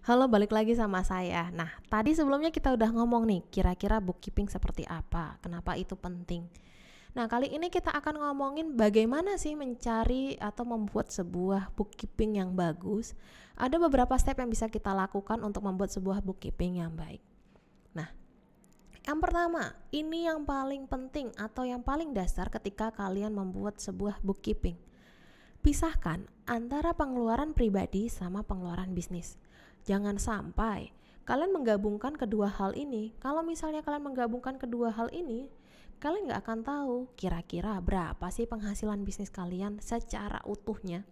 Halo, balik lagi sama saya. Nah, tadi sebelumnya kita udah ngomong nih, kira-kira bookkeeping seperti apa, kenapa itu penting. Nah, kali ini kita akan ngomongin bagaimana sih mencari atau membuat sebuah bookkeeping yang bagus. Ada beberapa step yang bisa kita lakukan untuk membuat sebuah bookkeeping yang baik. Nah, yang pertama, ini yang paling penting atau yang paling dasar ketika kalian membuat sebuah bookkeeping. Pisahkan antara pengeluaran pribadi sama pengeluaran bisnis. Jangan sampai kalian menggabungkan kedua hal ini. Kalau misalnya kalian menggabungkan kedua hal ini, kalian nggak akan tahu kira-kira berapa sih penghasilan bisnis kalian secara utuhnya.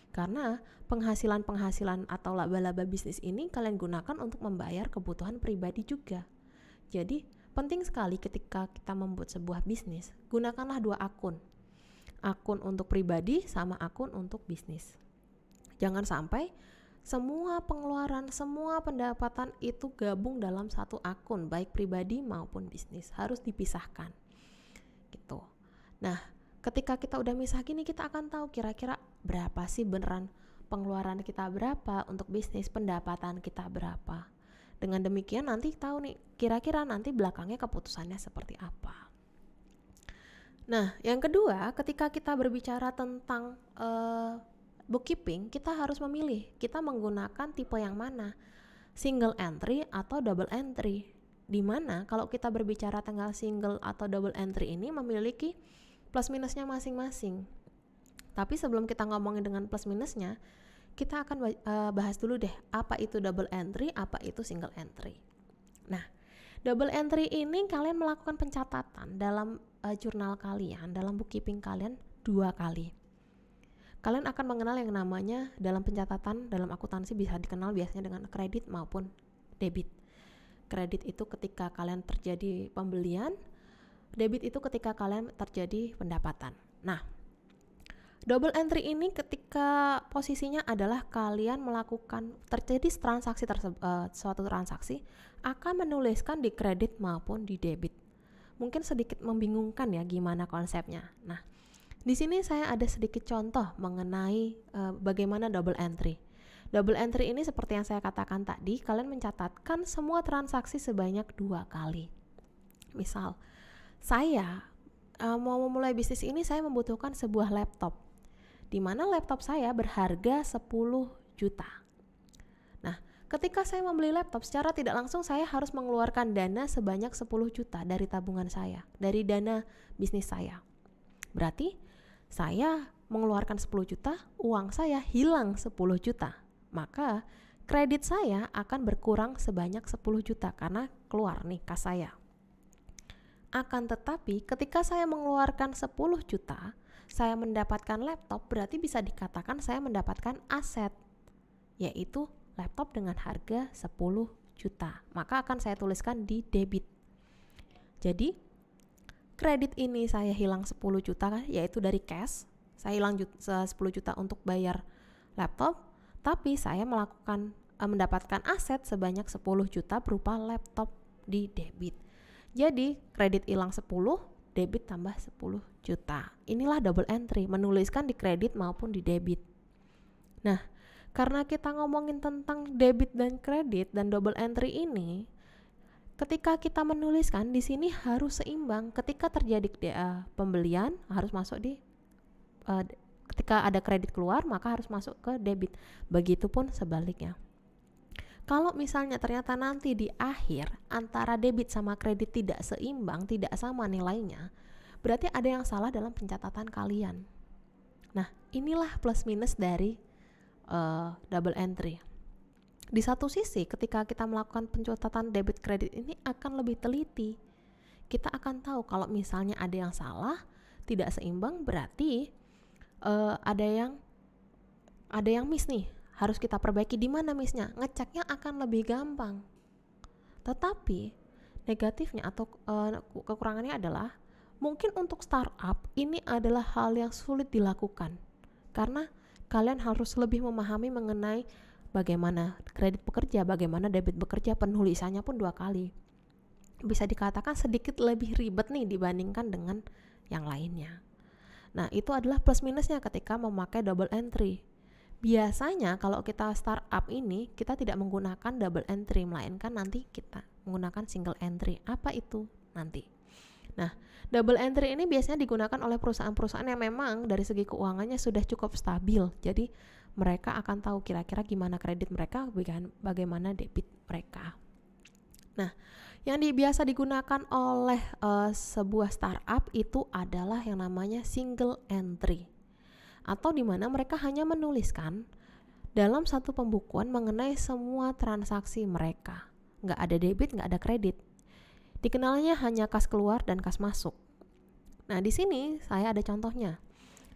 Karena penghasilan atau laba-laba bisnis ini kalian gunakan untuk membayar kebutuhan pribadi juga. Jadi penting sekali ketika kita membuat sebuah bisnis, gunakanlah dua akun. Akun untuk pribadi sama akun untuk bisnis. Jangan sampai semua pengeluaran, semua pendapatan itu gabung dalam satu akun, baik pribadi maupun bisnis. Harus dipisahkan gitu. Nah, ketika kita udah misah gini, kita akan tahu kira-kira berapa sih beneran pengeluaran kita berapa, untuk bisnis pendapatan kita berapa. Dengan demikian nanti tahu nih kira-kira nanti belakangnya keputusannya seperti apa. Nah, yang kedua, ketika kita berbicara tentang bookkeeping, kita harus memilih kita menggunakan tipe yang mana, single entry atau double entry. Dimana kalau kita berbicara tentang single atau double entry ini memiliki plus minusnya masing-masing. Tapi sebelum kita ngomongin dengan plus minusnya, kita akan bahas dulu deh apa itu double entry, apa itu single entry. Nah, double entry ini kalian melakukan pencatatan dalam jurnal kalian, dalam bookkeeping kalian 2 kali. Kalian akan mengenal yang namanya dalam pencatatan, dalam akuntansi bisa dikenal biasanya dengan kredit maupun debit. Kredit itu ketika kalian terjadi pembelian, debit itu ketika kalian terjadi pendapatan. Nah, double entry ini ketika posisinya adalah kalian melakukan terjadi transaksi suatu transaksi akan menuliskan di kredit maupun di debit. Mungkin sedikit membingungkan ya gimana konsepnya. Nah, di sini saya ada sedikit contoh mengenai bagaimana double entry. Double entry ini seperti yang saya katakan tadi, kalian mencatatkan semua transaksi sebanyak 2 kali. Misal, saya mau memulai bisnis ini, saya membutuhkan sebuah laptop, di mana laptop saya berharga 10 juta. Nah, ketika saya membeli laptop, secara tidak langsung saya harus mengeluarkan dana sebanyak 10 juta dari tabungan saya, dari dana bisnis saya. Berarti saya mengeluarkan 10 juta, uang saya hilang 10 juta. Maka kredit saya akan berkurang sebanyak 10 juta karena keluar nih kas saya. Akan tetapi ketika saya mengeluarkan 10 juta, saya mendapatkan laptop, berarti bisa dikatakan saya mendapatkan aset, yaitu laptop dengan harga 10 juta. Maka akan saya tuliskan di debit. Jadi kredit ini saya hilang 10 juta, yaitu dari cash. Saya hilang 10 juta untuk bayar laptop, tapi saya mendapatkan aset sebanyak 10 juta berupa laptop di debit. Jadi kredit hilang 10, debit tambah 10 juta. Inilah double entry, menuliskan di kredit maupun di debit. Nah, karena kita ngomongin tentang debit dan kredit dan double entry ini, ketika kita menuliskan di sini harus seimbang. Ketika terjadi pembelian harus masuk di ketika ada kredit keluar maka harus masuk ke debit. Begitupun sebaliknya. Kalau misalnya ternyata nanti di akhir antara debit sama kredit tidak seimbang, tidak sama nilainya, berarti ada yang salah dalam pencatatan kalian. Nah, inilah plus minus dari double entry. Di satu sisi ketika kita melakukan pencatatan debit kredit ini akan lebih teliti. Kita akan tahu kalau misalnya ada yang salah, tidak seimbang, berarti ada yang miss nih, harus kita perbaiki. Di mana missnya? Ngeceknya akan lebih gampang. Tetapi negatifnya atau kekurangannya adalah mungkin untuk startup ini adalah hal yang sulit dilakukan karena kalian harus lebih memahami mengenai bagaimana kredit bekerja, bagaimana debit bekerja, penulisannya pun 2 kali. Bisa dikatakan sedikit lebih ribet nih dibandingkan dengan yang lainnya. Nah, itu adalah plus minusnya ketika memakai double entry. Biasanya kalau kita startup ini, kita tidak menggunakan double entry, melainkan nanti kita menggunakan single entry. Apa itu nanti? Nah, double entry ini biasanya digunakan oleh perusahaan-perusahaan yang memang dari segi keuangannya sudah cukup stabil. Jadi mereka akan tahu kira-kira gimana kredit mereka, bagaimana debit mereka. Nah, yang biasa digunakan oleh sebuah startup itu adalah yang namanya single entry, atau di mana mereka hanya menuliskan dalam satu pembukuan mengenai semua transaksi mereka. Nggak ada debit, nggak ada kredit. Dikenalnya hanya kas keluar dan kas masuk. Nah, di sini saya ada contohnya.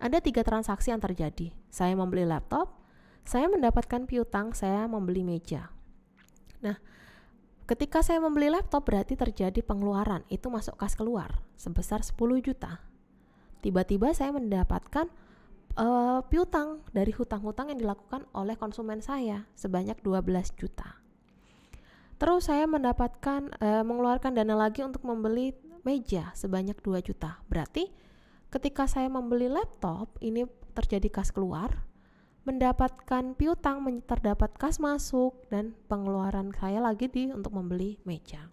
Ada 3 transaksi yang terjadi. Saya membeli laptop, saya mendapatkan piutang, saya membeli meja. Nah, ketika saya membeli laptop berarti terjadi pengeluaran, itu masuk kas keluar sebesar 10 juta. Tiba-tiba saya mendapatkan piutang dari hutang-hutang yang dilakukan oleh konsumen saya sebanyak 12 juta. Terus saya mengeluarkan dana lagi untuk membeli meja sebanyak 2 juta. Berarti ketika saya membeli laptop, ini terjadi kas keluar, mendapatkan piutang, terdapat kas masuk, dan pengeluaran saya lagi untuk membeli meja.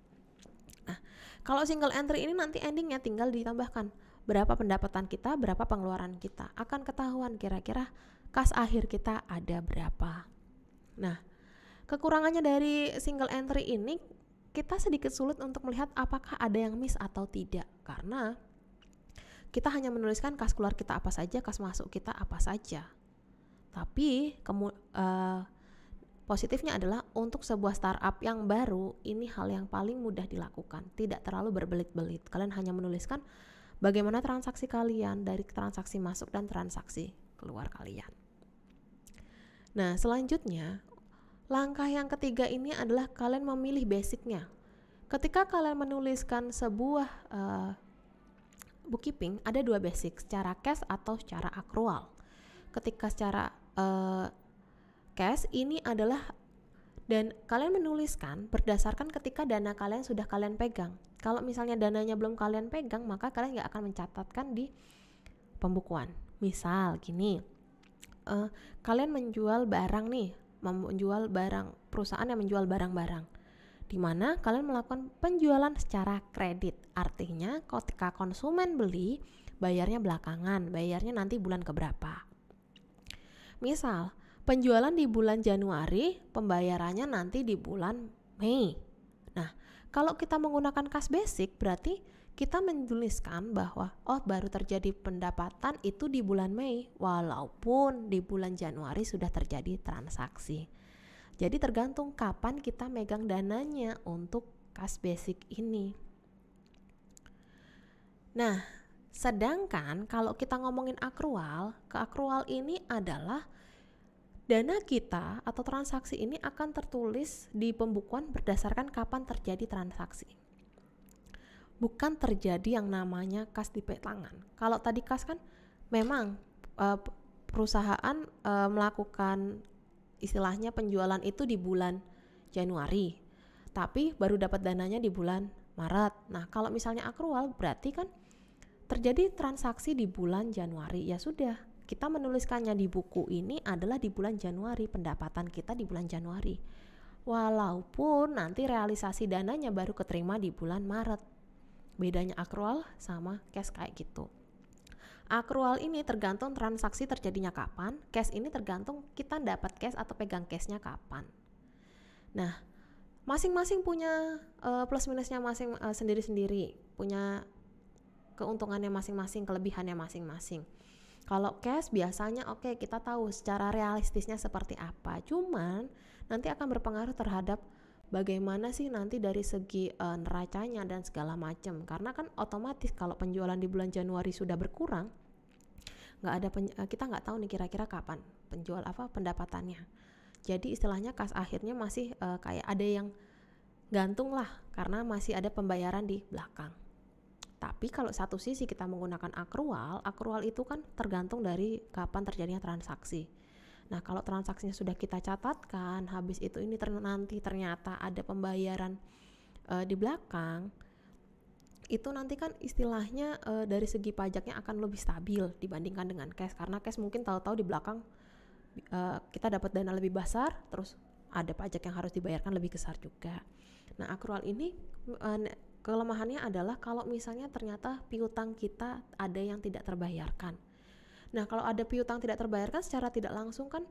Nah, kalau single entry ini nanti endingnya tinggal ditambahkan berapa pendapatan kita, berapa pengeluaran kita. Akan ketahuan kira-kira kas akhir kita ada berapa. Nah, kekurangannya dari single entry ini, kita sedikit sulit untuk melihat apakah ada yang miss atau tidak. Karena kita hanya menuliskan kas keluar kita apa saja, kas masuk kita apa saja. Tapi positifnya adalah untuk sebuah startup yang baru, ini hal yang paling mudah dilakukan. Tidak terlalu berbelit-belit. Kalian hanya menuliskan bagaimana transaksi kalian dari transaksi masuk dan transaksi keluar kalian. Nah, selanjutnya, langkah yang ketiga ini adalah kalian memilih basicnya. Ketika kalian menuliskan sebuah bookkeeping, ada 2 basic, secara cash atau secara accrual. Ketika secara cash ini adalah, dan kalian menuliskan berdasarkan ketika dana kalian sudah kalian pegang. Kalau misalnya dananya belum kalian pegang, maka kalian nggak akan mencatatkan di pembukuan. Misal gini, kalian menjual barang nih, menjual barang, perusahaan yang menjual barang-barang, di mana kalian melakukan penjualan secara kredit. Artinya ketika konsumen beli, bayarnya belakangan, bayarnya nanti bulan keberapa. Misal penjualan di bulan Januari, pembayarannya nanti di bulan Mei. Nah, kalau kita menggunakan kas basic, berarti kita menuliskan bahwa baru terjadi pendapatan itu di bulan Mei, walaupun di bulan Januari sudah terjadi transaksi. Jadi tergantung kapan kita megang dananya untuk kas basic ini. Nah, sedangkan kalau kita ngomongin accrual, accrual ini adalah dana kita atau transaksi ini akan tertulis di pembukuan berdasarkan kapan terjadi transaksi. Bukan terjadi yang namanya kas di tangan. Kalau tadi kas kan memang perusahaan melakukan istilahnya penjualan itu di bulan Januari, tapi baru dapat dananya di bulan Maret. Nah, kalau misalnya accrual berarti kan terjadi transaksi di bulan Januari. Ya sudah, kita menuliskannya di buku ini adalah di bulan Januari, pendapatan kita di bulan Januari. Walaupun nanti realisasi dananya baru keterima di bulan Maret. Bedanya accrual sama cash kayak gitu. Accrual ini tergantung transaksi terjadinya kapan, cash ini tergantung kita dapat cash atau pegang cashnya kapan. Nah, masing-masing punya plus minusnya sendiri-sendiri, punya keuntungannya masing-masing, kelebihannya masing-masing. Kalau cash biasanya kita tahu secara realistisnya seperti apa, cuman nanti akan berpengaruh terhadap bagaimana sih nanti dari segi neracanya dan segala macam. Karena kan otomatis kalau penjualan di bulan Januari sudah berkurang, kita nggak tahu nih kira-kira kapan pendapatannya. Jadi istilahnya kas akhirnya masih kayak ada yang gantung lah, karena masih ada pembayaran di belakang. Tapi kalau satu sisi kita menggunakan accrual itu kan tergantung dari kapan terjadinya transaksi. Nah, kalau transaksinya sudah kita catatkan, habis itu nanti ternyata ada pembayaran di belakang, itu nanti kan istilahnya dari segi pajaknya akan lebih stabil dibandingkan dengan cash, karena cash mungkin tahu-tahu di belakang kita dapat dana lebih besar, terus ada pajak yang harus dibayarkan lebih besar juga. Nah, akrual ini kelemahannya adalah kalau misalnya ternyata piutang kita ada yang tidak terbayarkan. Nah, kalau ada piutang tidak terbayarkan secara tidak langsung kan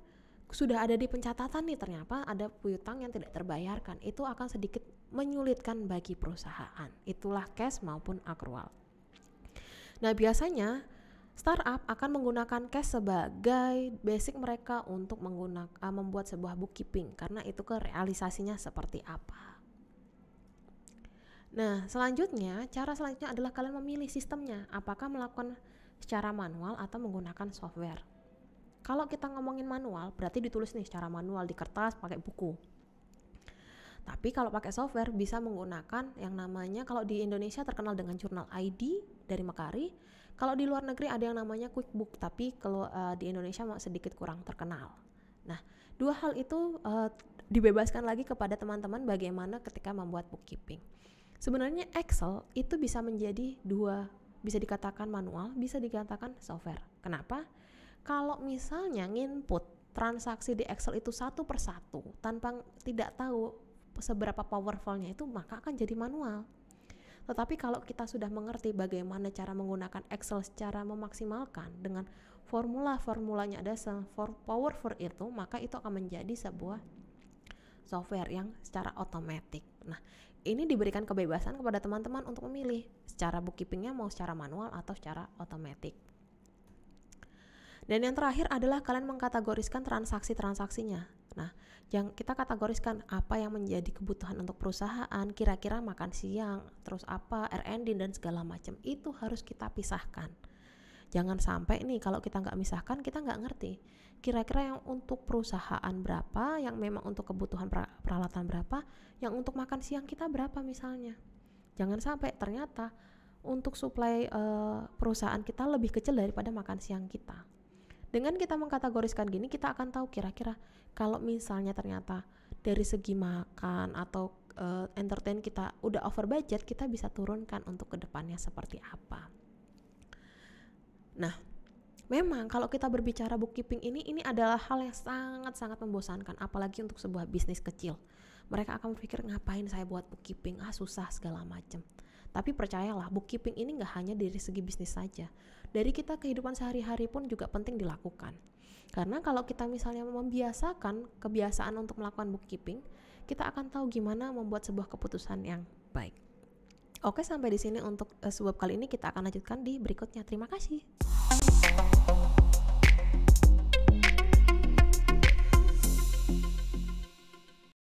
sudah ada di pencatatan nih, ternyata ada piutang yang tidak terbayarkan. Itu akan sedikit menyulitkan bagi perusahaan. Itulah cash maupun akrual. Nah, biasanya startup akan menggunakan cash sebagai basic mereka untuk membuat sebuah bookkeeping, karena itu ke realisasinya seperti apa. Nah, cara selanjutnya adalah kalian memilih sistemnya, apakah melakukan secara manual atau menggunakan software. Kalau kita ngomongin manual, berarti ditulis nih secara manual di kertas pakai buku. Tapi kalau pakai software bisa menggunakan yang namanya, kalau di Indonesia terkenal dengan Jurnal ID dari Mekari. Kalau di luar negeri ada yang namanya QuickBook, tapi kalau di Indonesia sedikit kurang terkenal. Nah, dua hal itu dibebaskan lagi kepada teman-teman bagaimana ketika membuat bookkeeping. Sebenarnya Excel itu bisa menjadi bisa dikatakan manual, bisa dikatakan software. Kenapa? Kalau misalnya nginput transaksi di Excel itu satu persatu tanpa tidak tahu seberapa powerfulnya itu, maka akan jadi manual. Tetapi kalau kita sudah mengerti bagaimana cara menggunakan Excel secara memaksimalkan dengan formulanya ada powerful itu, maka itu akan menjadi sebuah software yang secara otomatis. Nah, ini diberikan kebebasan kepada teman-teman untuk memilih secara bookkeepingnya mau secara manual atau secara otomatis. Dan yang terakhir adalah kalian mengkategoriskan transaksi-transaksinya. Nah, yang kita kategoriskan apa yang menjadi kebutuhan untuk perusahaan, kira-kira makan siang, terus apa, R&D dan segala macam, itu harus kita pisahkan. Jangan sampai nih kalau kita nggak misahkan, kita nggak ngerti kira-kira yang untuk perusahaan berapa, yang memang untuk kebutuhan peralatan berapa, yang untuk makan siang kita berapa misalnya. Jangan sampai ternyata untuk suplai perusahaan kita lebih kecil daripada makan siang kita. Dengan kita mengkategoriskan gini, kita akan tahu kira-kira kalau misalnya ternyata dari segi makan atau entertain kita udah over budget, kita bisa turunkan untuk kedepannya seperti apa. Nah, memang kalau kita berbicara bookkeeping ini adalah hal yang sangat-sangat membosankan, apalagi untuk sebuah bisnis kecil. Mereka akan berpikir, ngapain saya buat bookkeeping, susah segala macam. Tapi percayalah, bookkeeping ini gak hanya dari segi bisnis saja. Dari kita kehidupan sehari-hari pun juga penting dilakukan. Karena kalau kita misalnya membiasakan kebiasaan untuk melakukan bookkeeping, kita akan tahu gimana membuat sebuah keputusan yang baik. Oke, sampai di sini untuk sebab kali ini, kita akan lanjutkan di berikutnya. Terima kasih.